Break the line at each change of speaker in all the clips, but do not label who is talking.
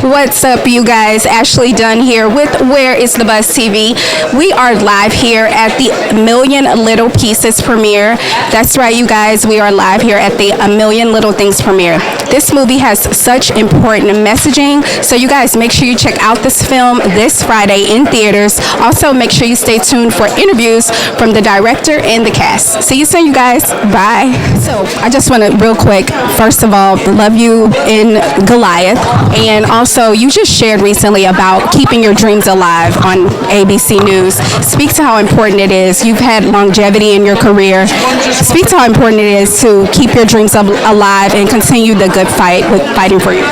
What's up, you guys? Ashley Dunn here with Where is the Buzz TV. We are live here at the A Million Little Pieces premiere. That's right, you guys. We are live here at the A Million Little Things premiere. This movie has such important messaging, so you guys make sure you check out this film this Friday in theaters. Also, make sure you stay tuned for interviews from the director and the cast. See you soon, you guys. Bye. So, I just want to, real quick, first of all, love you in Goliath, and also you just shared recently about keeping your dreams alive on ABC News. Speak to how important it is. You've had longevity in your career. Speak to how important it is to keep your dreams alive and continue the good fight with fighting for you.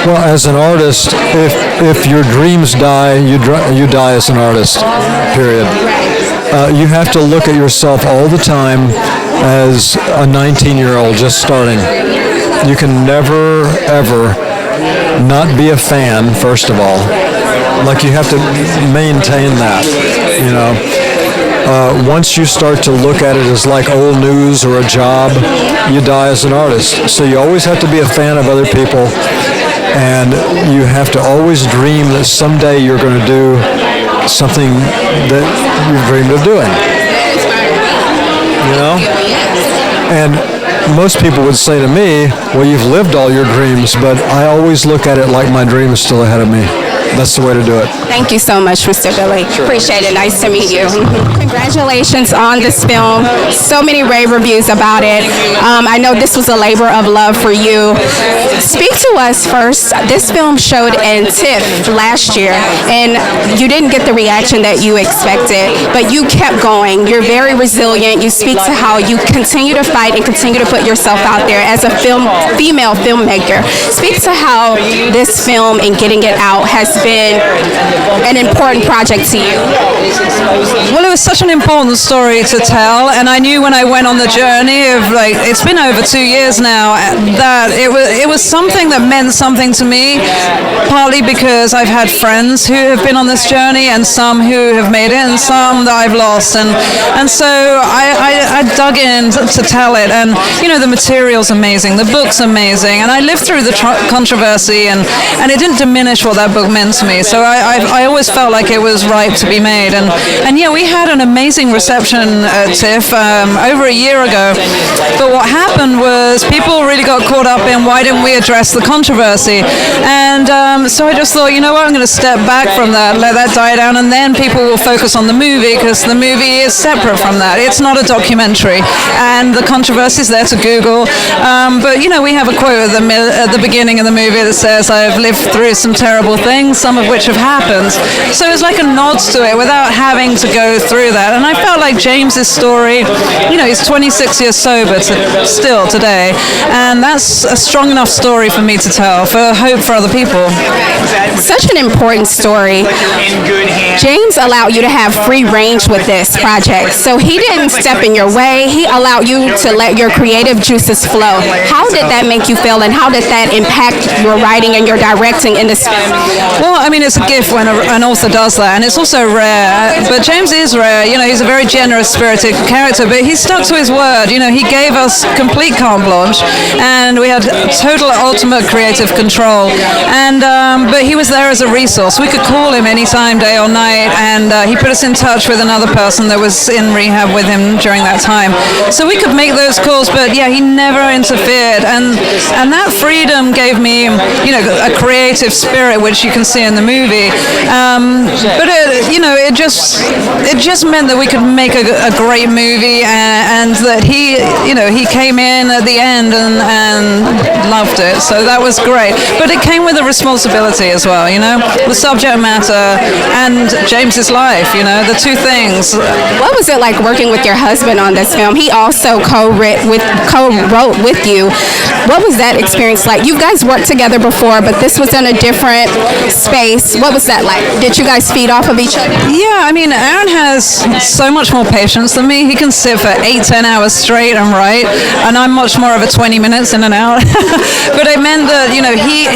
Well, as an artist, if your dreams die, you die as an artist, period. You have to look at yourself all the time as a 19-year-old just starting. You can never, ever not be a fan, first of all. Like, you have to maintain that, you know. Once you start to look at it as like old news or a job, you die as an artist. So you always have to be a fan of other people, and you have to always dream that someday you're going to do something that you've dreamed of doing, you know. And most people would say to me, well, you've lived all your dreams, but I always look at it like my dream is still ahead of me. That's the way to do it.
Thank you so much, Mr. Billy. Sure. Appreciate it. Nice to meet you. Congratulations on this film. So many rave reviews about it. I know this was a labor of love for you. Speak to us first. This film showed in TIFF last year, and you didn't get the reaction that you expected, but you kept going. You're very resilient. You speak to how you continue to fight and continue to put yourself out there as a female filmmaker. Speak to how this film and getting it out has been an important project to you.
Well, it was such an important story to tell, and I knew when I went on the journey of, like, it's been over 2 years now, that it was something that meant something to me, partly because I've had friends who have been on this journey, and some who have made it, and some that I've lost, and so I dug in to tell it, and you know, the material's amazing, the book's amazing, and I lived through the controversy, and it didn't diminish what that book meant to me. So I always felt like it was ripe to be made, and yeah, we had an amazing reception at TIFF over a year ago. But what happened was people really got caught up in why didn't we address the controversy, and so I just thought, you know what, I'm going to step back from that, let that die down, and then people will focus on the movie, because the movie is separate from that. It's not a documentary, and the controversy is there to Google. But you know, we have a quote at the beginning of the movie that says, "I've lived through some terrible things, some of which have happened." So it's like a nod to it without having to go through that. And I felt like James's story, you know, he's 26 years sober still today, and that's a strong enough story for me to tell, for hope for other people.
Such an important story. James allowed you to have free range with this project, so he didn't step in your way. He allowed you to let your creative juices flow. How did that make you feel, and how did that impact your writing and your directing in this film?
Well, I mean, it's a gift when an author does that, and it's also rare. But James is rare. You know, he's a very generous, spirited character, but he stuck to his word. You know, he gave us complete carte blanche, and we had total, ultimate creative control. And but he was there as a resource. We could call him anytime, day or night, and he put us in touch with another person that was in rehab with him during that time. So we could make those calls, but yeah, he never interfered, and that freedom gave me, you know, a creative spirit, which you can see in the movie. But it just meant that we could make a great movie, and that he came in at the end and loved it. So that was great. But it came with a responsibility as well, you know, the subject matter and James's life, you know, the two things.
What was it like working with your husband on this film? He also co-wrote with you. What was that experience like? You guys worked together before, but this was in a different space. What was that like? Did you guys feed off of each other?
Yeah, I mean, Aaron has has so much more patience than me. He can sit for 8-10 hours straight and write, and I'm much more of a 20 minutes in and out. But it meant that, you know, he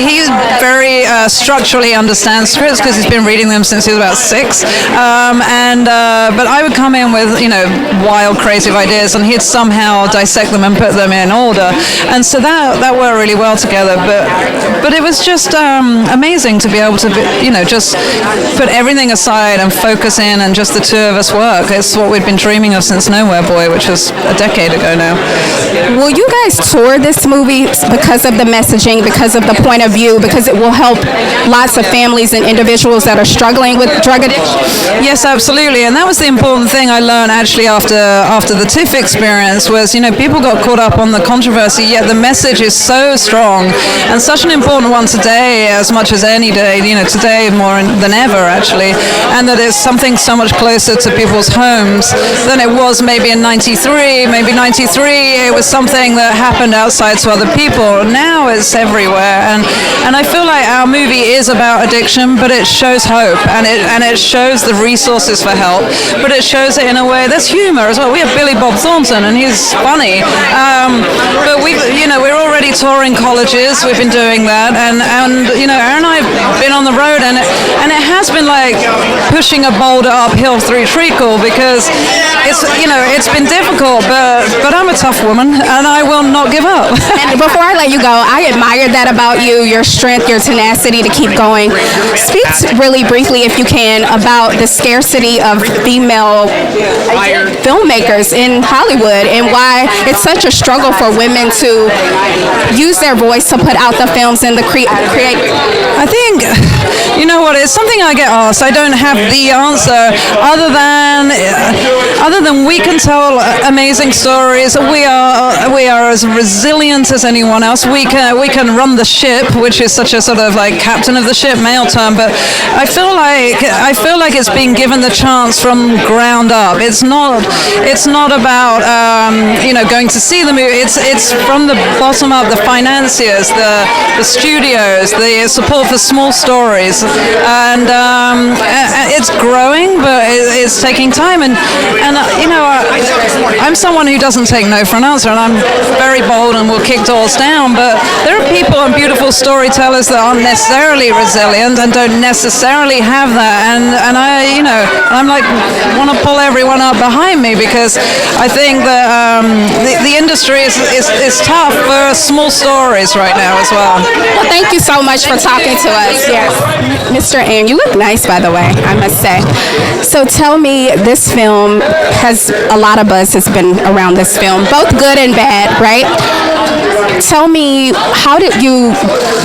very structurally understands scripts because he's been reading them since he was about 6. But I would come in with, you know, wild, creative ideas, and he'd somehow dissect them and put them in order. And so that worked really well together. But it was just amazing to be able to, you know, just put everything aside and focus in, and just the two of us work. It's what we'd been dreaming of since Nowhere Boy, which was a decade ago now.
Will you guys tour this movie because of the messaging, because of the point of view, because it will help lots of families and individuals that are struggling with drug addiction?
Yes, absolutely. And that was the important thing I learned actually after the TIFF experience was, you know, people got caught up on the controversy, yet the message is so strong and such an important one today as much as any day, you know, today more than ever actually, and that it's something so much closer to people's homes than it was maybe in 93. Maybe 93 it was something that happened outside to other people. Now it's everywhere, and I feel like our movie is about addiction, but it shows hope, and it shows the resources for help, but it shows it in a way that's humor as well. We have Billy Bob Thornton, and he's funny, but we're already touring colleges. We've been doing that, and you know, Aaron and I have been on the road, and it has been like pushing a boulder uphill through treacle, because it's been difficult, but I'm a tough woman, and I will not give up.
And before I let you go, I admire that about you, your strength, your tenacity to keep going. Speak really briefly, if you can, about the scarcity of female filmmakers in Hollywood, and why it's such a struggle for women to use their voice to put out the films and the create.
I think, you know what, it's something I get asked. I don't have the answer other than we can tell amazing stories. We are as resilient as anyone else. We can run the ship, which is such a sort of like captain of the ship male term, but I feel like it's being given the chance from ground up. It's not about going to see the movie. It's from the bottom up, the financiers, the studios, the support for small stories, and it's growing, but it's taking time. And I'm someone who doesn't take no for an answer, and I'm very bold and will kick doors down. But there are people and beautiful storytellers that aren't necessarily resilient and don't necessarily have that. And I'm like, want to pull everyone up behind me, because I think that the industry is tough for small stories right now as well.
Well, thank you so much for talking to us. Yes, Mr. Aaron, you look nice, by the way, I must say. So tell me, this film has a lot of buzz has been around this film, both good and bad, right? Tell me, how did you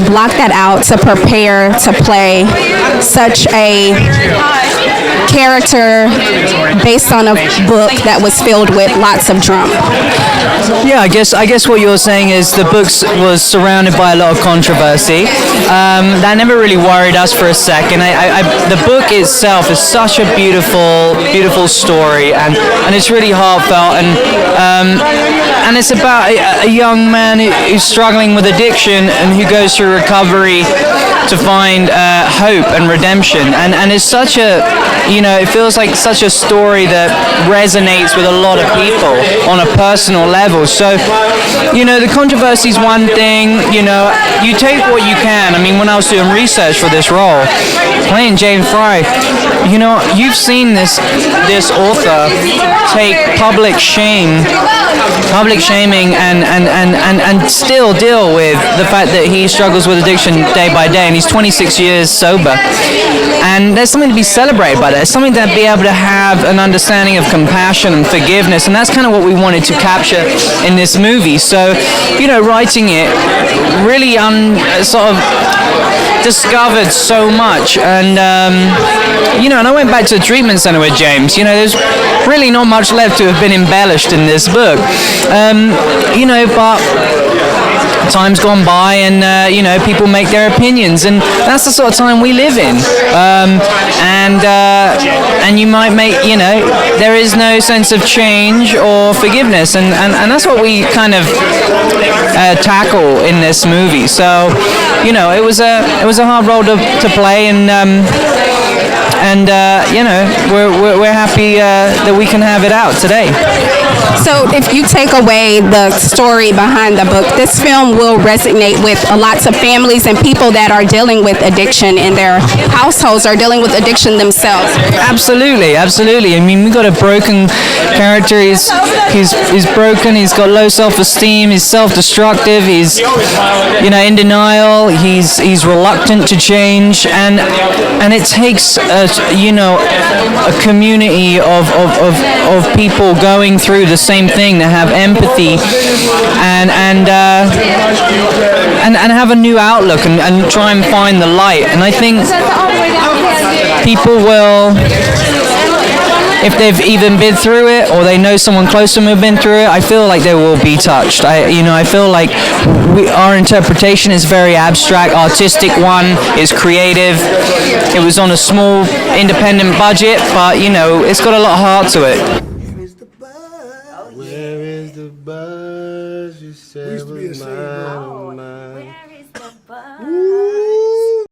block that out to prepare to play such a character based on a book that was filled with lots of drama?
Yeah, I guess what you're saying is the book was surrounded by a lot of controversy. That never really worried us for a second. The book itself is such a beautiful story, and it's really heartfelt, and it's about a young man who's struggling with addiction and who goes through recovery to find hope and redemption, and it's such a, it feels like such a story that resonates with a lot of people on a personal level. So, the controversy is one thing. You take what you can. I mean, when I was doing research for this role, playing James Frey, you've seen this author take public shaming and still deal with the fact that he struggles with addiction day by day, and he's 26 years sober. And there's something to be celebrated by that. There's something to be able to have an understanding of compassion and forgiveness, and that's kind of what we wanted to capture in this movie. So, writing it really sort of discovered so much, and and I went back to the treatment center with James. There's really not much left to have been embellished in this book, but time's gone by, and people make their opinions, and that's the sort of time we live in, and you might make, there is no sense of change or forgiveness, and that's what we kind of tackle in this movie. So it was a hard role to play, and and we're happy that we can have it out today.
So if you take away the story behind the book, this film will resonate with lots of families and people that are dealing with addiction in their households, are dealing with addiction themselves.
Absolutely. I mean, we got a broken character. He's broken. He's got low self-esteem. He's self-destructive. He's in denial. He's reluctant to change, and it takes a community of people going through the same thing, to have empathy and have a new outlook and try and find the light. And I think people will, if they've even been through it or they know someone close to them who've been through it, I feel like they will be touched. I feel like our interpretation is very abstract, artistic one, is creative. It was on a small independent budget, but it's got a lot of heart to it.